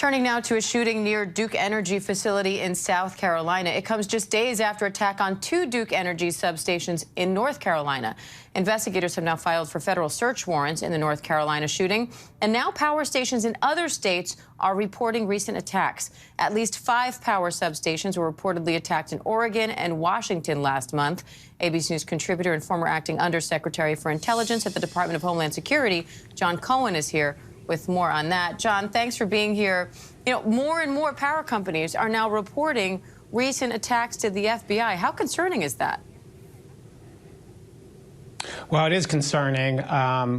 Turning now to a shooting near Duke Energy facility in South Carolina. It comes just days after attack on 2 Duke Energy substations in North Carolina. Investigators have now filed for federal search warrants in the North Carolina shooting, and now power stations in other states are reporting recent attacks. At least 5 power substations were reportedly attacked in Oregon and Washington last month. ABC News contributor and former acting undersecretary for intelligence at the Department of Homeland Security, John Cohen, is here with more on that. John, thanks for being here. You know, more and more power companies are now reporting recent attacks to the FBI. How concerning is that? Well, it is concerning.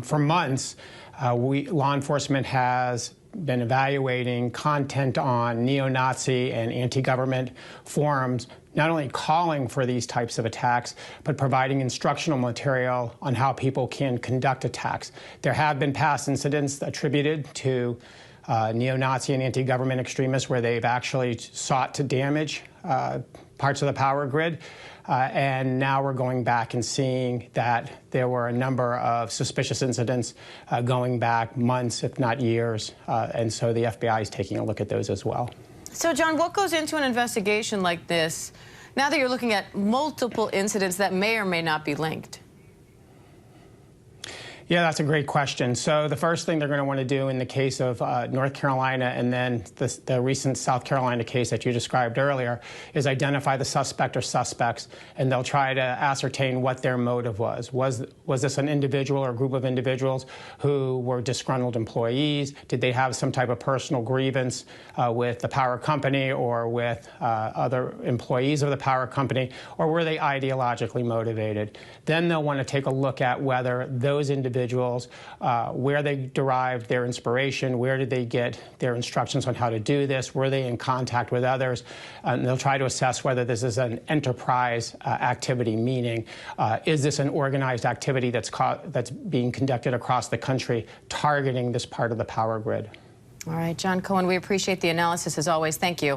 For months, law enforcement has been evaluating content on neo-Nazi and anti-government forums, not only calling for these types of attacks, but providing instructional material on how people can conduct attacks. There have been past incidents attributed to neo-Nazi and anti-government extremists where they've actually sought to damage parts of the power grid. And now we're going back and seeing that there were a number of suspicious incidents going back months, if not years. And so the FBI is taking a look at those as well. So, John, what goes into an investigation like this now that you're looking at multiple incidents that may or may not be linked? Yeah, that's a great question. So the first thing they're going to want to do in the case of North Carolina and then the recent South Carolina case that you described earlier is identify the suspect or suspects, and they'll try to ascertain what their motive was. Was this an individual or a group of individuals who were disgruntled employees? Did they have some type of personal grievance with the power company or with other employees of the power company, or were they ideologically motivated? Then they'll want to take a look at whether those individuals, where they derived their inspiration, where did they get their instructions on how to do this, were they in contact with others, and they'll try to assess whether this is an enterprise activity, meaning is this an organized activity that's being conducted across the country targeting this part of the power grid. All right, John Cohen, we appreciate the analysis as always. Thank you.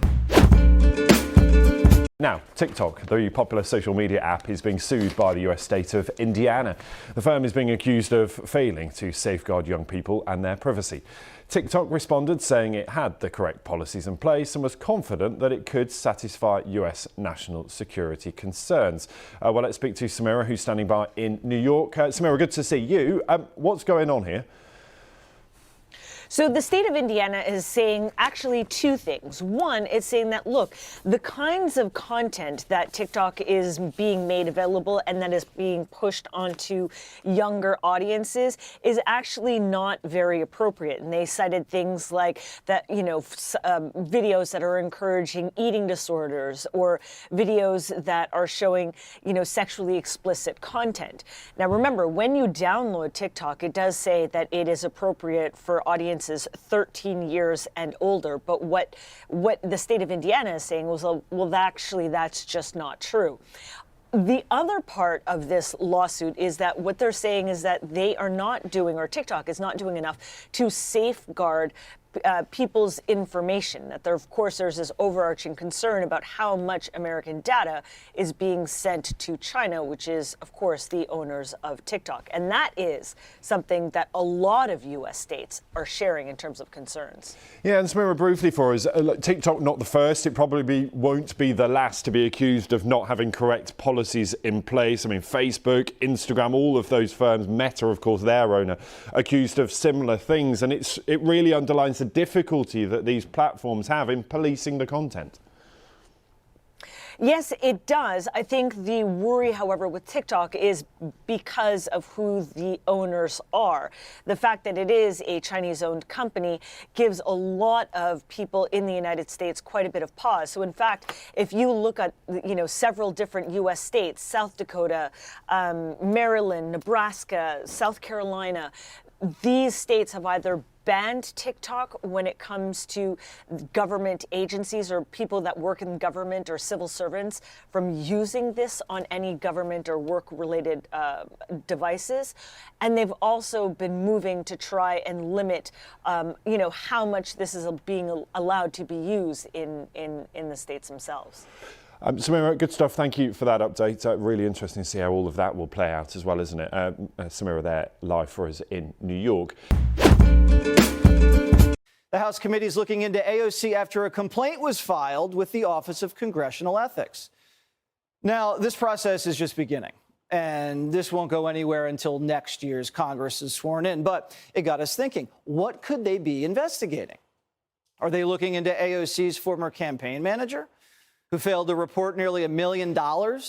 Now, TikTok, the popular social media app, is being sued by the US state of Indiana. The firm is being accused of failing to safeguard young people and their privacy. TikTok responded saying it had the correct policies in place and was confident that it could satisfy US national security concerns. Well, let's speak to Samira, who's standing by in New York. Samira, good to see you. What's going on here? So the state of Indiana is saying actually 2 things. One, it's saying that, look, the kinds of content that TikTok is being made available and that is being pushed onto younger audiences is actually not very appropriate. And they cited things like that, you know, videos that are encouraging eating disorders or videos that are showing, you know, sexually explicit content. Now, remember, when you download TikTok, it does say that it is appropriate for audiences 13 years and older, but what the state of Indiana is saying was, well, actually, that's just not true. The other part of this lawsuit is that what they're saying is that they are not doing, or TikTok is not doing enough to safeguard people's information. That there, of course, there's this overarching concern about how much American data is being sent to China, which is, of course, the owners of TikTok. And that is something that a lot of U.S. states are sharing in terms of concerns. Yeah, and Samira, briefly for us, TikTok not the first, it probably won't be the last to be accused of not having correct policies in place. I mean, Facebook, Instagram, all of those firms, Meta, of course, their owner, accused of similar things. And it really underlines the difficulty that these platforms have in policing the content. Yes, it does. I think the worry, however, with TikTok is because of who the owners are. The fact that it is a Chinese-owned company gives a lot of people in the United States quite a bit of pause. So, in fact, if you look at, you know, several different U.S. states, South Dakota, Maryland, Nebraska, South Carolina, these states have either banned TikTok when it comes to government agencies or people that work in government or civil servants from using this on any government or work-related devices. And they've also been moving to try and limit, you know, how much this is being allowed to be used in the states themselves. Samira, good stuff. Thank you for that update. Really interesting to see how all of that will play out as well, isn't it? Samira there live for us in New York. The House committee is looking into AOC after a complaint was filed with the Office of Congressional Ethics. Now, this process is just beginning, and this won't go anywhere until next year's Congress is sworn in. But it got us thinking, what could they be investigating? Are they looking into AOC's former campaign manager, who failed to report nearly $1 million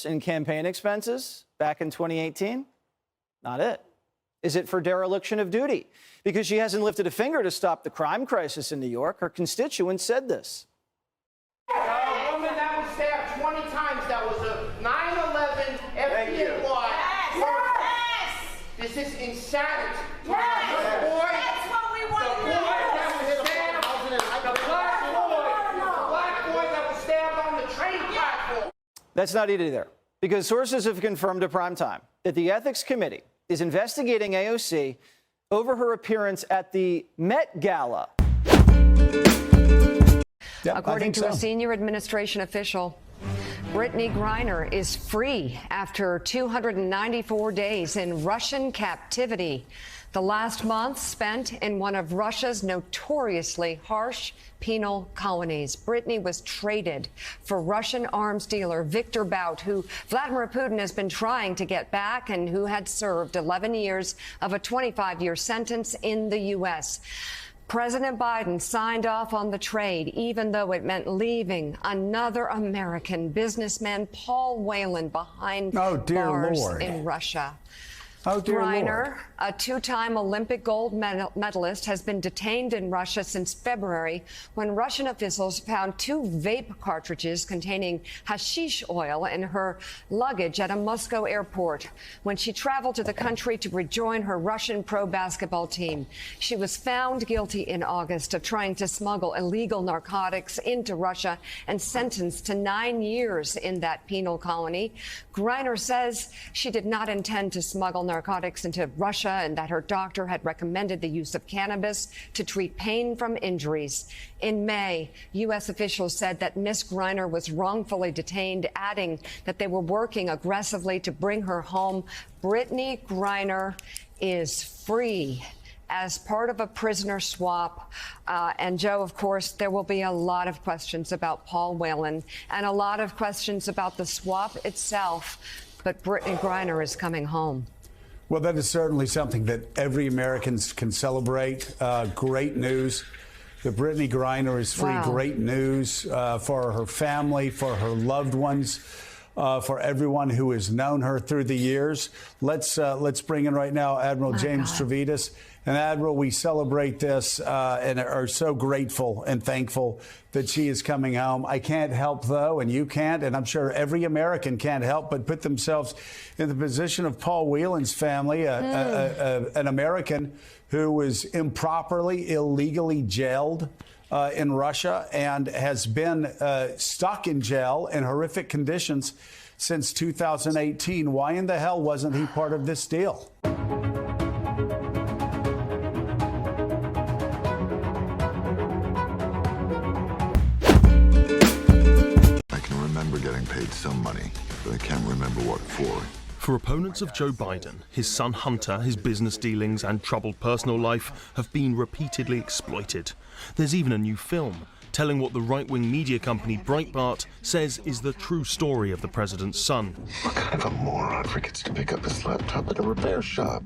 in campaign expenses back in 2018? Not it. Is it for dereliction of duty? Because she hasn't lifted a finger to stop the crime crisis in New York. Her constituents said this. A woman that was stabbed 20 times, that was a 9/11 FDNY. Yes. This is insanity. Yes. The boy, that's what we want to the boy that was stabbed, the black boy that was stabbed on the train platform. That's not it either, because sources have confirmed to primetime that the Ethics Committee is investigating AOC over her appearance at the Met Gala. According to a senior administration official, BrittneyGriner is free after 294 days in Russian captivity. The last month spent in one of Russia's notoriously harsh penal colonies. Brittney was traded for Russian arms dealer Viktor Bout, who Vladimir Putin has been trying to get back and who had served 11 years of a 25-year sentence in the U.S. President Biden signed off on the trade, even though it meant leaving another American businessman, Paul Whelan, behind bars in Russia. Oh, dear Griner, Lord. a two-time Olympic gold medalist, has been detained in Russia since February when Russian officials found 2 vape cartridges containing hashish oil in her luggage at a Moscow airport when she traveled to the country to rejoin her Russian pro basketball team. She was found guilty in August of trying to smuggle illegal narcotics into Russia and sentenced to 9 years in that penal colony. Griner says she did not intend to smuggle narcotics into Russia and that her doctor had recommended the use of cannabis to treat pain from injuries. In May, U.S. officials said that Ms. Griner was wrongfully detained, adding that they were working aggressively to bring her home. Brittney Griner is free as part of a prisoner swap. And Joe, of course, there will be a lot of questions about Paul Whelan and a lot of questions about the swap itself. But Brittney Griner is coming home. Well, that is certainly something that every American can celebrate. Great news that Brittney Griner is free. Wow. Great news for her family, for her loved ones, for everyone who has known her through the years. Let's bring in right now Admiral James Trevitas. And Admiral, we celebrate this and are so grateful and thankful that she is coming home. I can't help, though, and you can't, and I'm sure every American can't help but put themselves in the position of Paul Whelan's family, an American who was improperly, illegally jailed in Russia and has been stuck in jail in horrific conditions since 2018. Why in the hell wasn't he part of this deal? Getting paid some money, but I can't remember what for. For opponents of Joe Biden, his son Hunter, his business dealings and troubled personal life have been repeatedly exploited. There's even a new film telling what the right-wing media company Breitbart says is the true story of the president's son. What kind of a moron forgets to pick up his laptop at a repair shop?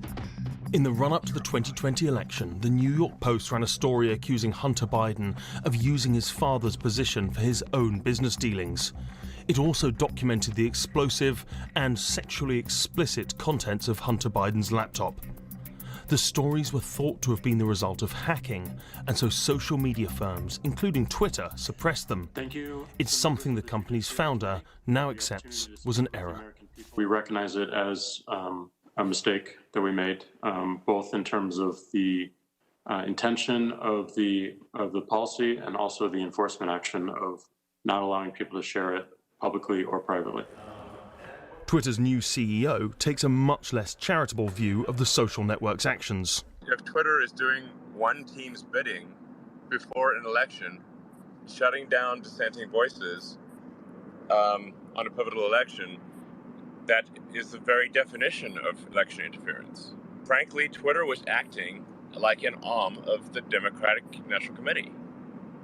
In the run-up to the 2020 election, the New York Post ran a story accusing Hunter Biden of using his father's position for his own business dealings. It also documented the explosive and sexually explicit contents of Hunter Biden's laptop. The stories were thought to have been the result of hacking, and so social media firms, including Twitter, suppressed them. Thank you. It's something the company's founder now accepts was an error. We recognize it as a mistake that we made, both in terms of the intention of the policy and also the enforcement action of not allowing people to share it publicly or privately. Twitter's new CEO takes a much less charitable view of the social network's actions. If Twitter is doing one team's bidding before an election, shutting down dissenting voices on a pivotal election, that is the very definition of election interference. Frankly, Twitter was acting like an arm of the Democratic National Committee.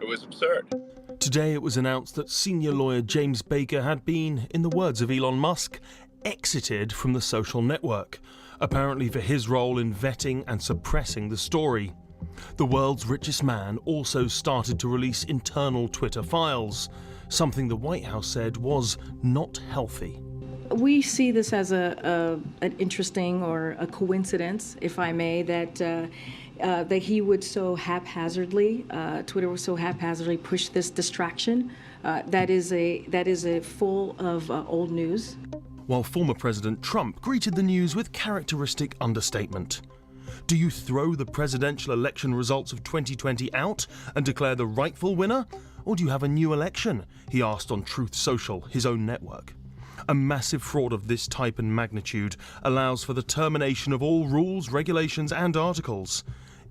It was absurd. Today it was announced that senior lawyer James Baker had been, in the words of Elon Musk, exited from the social network, apparently for his role in vetting and suppressing the story. The world's richest man also started to release internal Twitter files, something the White House said was not healthy. We see this as an interesting or a coincidence, if I may, that he would so haphazardly, Twitter would so haphazardly push this distraction. That is a full of old news. While former President Trump greeted the news with characteristic understatement. Do you throw the presidential election results of 2020 out and declare the rightful winner? Or do you have a new election? He asked on Truth Social, his own network. A massive fraud of this type and magnitude allows for the termination of all rules, regulations and articles,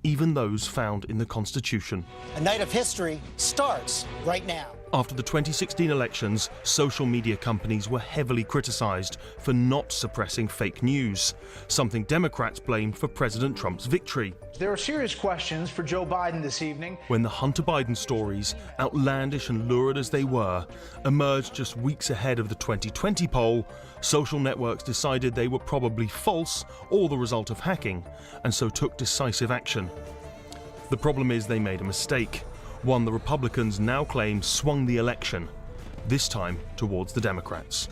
even those found in the Constitution. A night of history starts right now. After the 2016 elections, social media companies were heavily criticised for not suppressing fake news, something Democrats blamed for President Trump's victory. There are serious questions for Joe Biden this evening. When the Hunter Biden stories, outlandish and lurid as they were, emerged just weeks ahead of the 2020 poll, social networks decided they were probably false or the result of hacking, and so took decisive action. The problem is they made a mistake. One the Republicans now claim swung the election, this time towards the Democrats.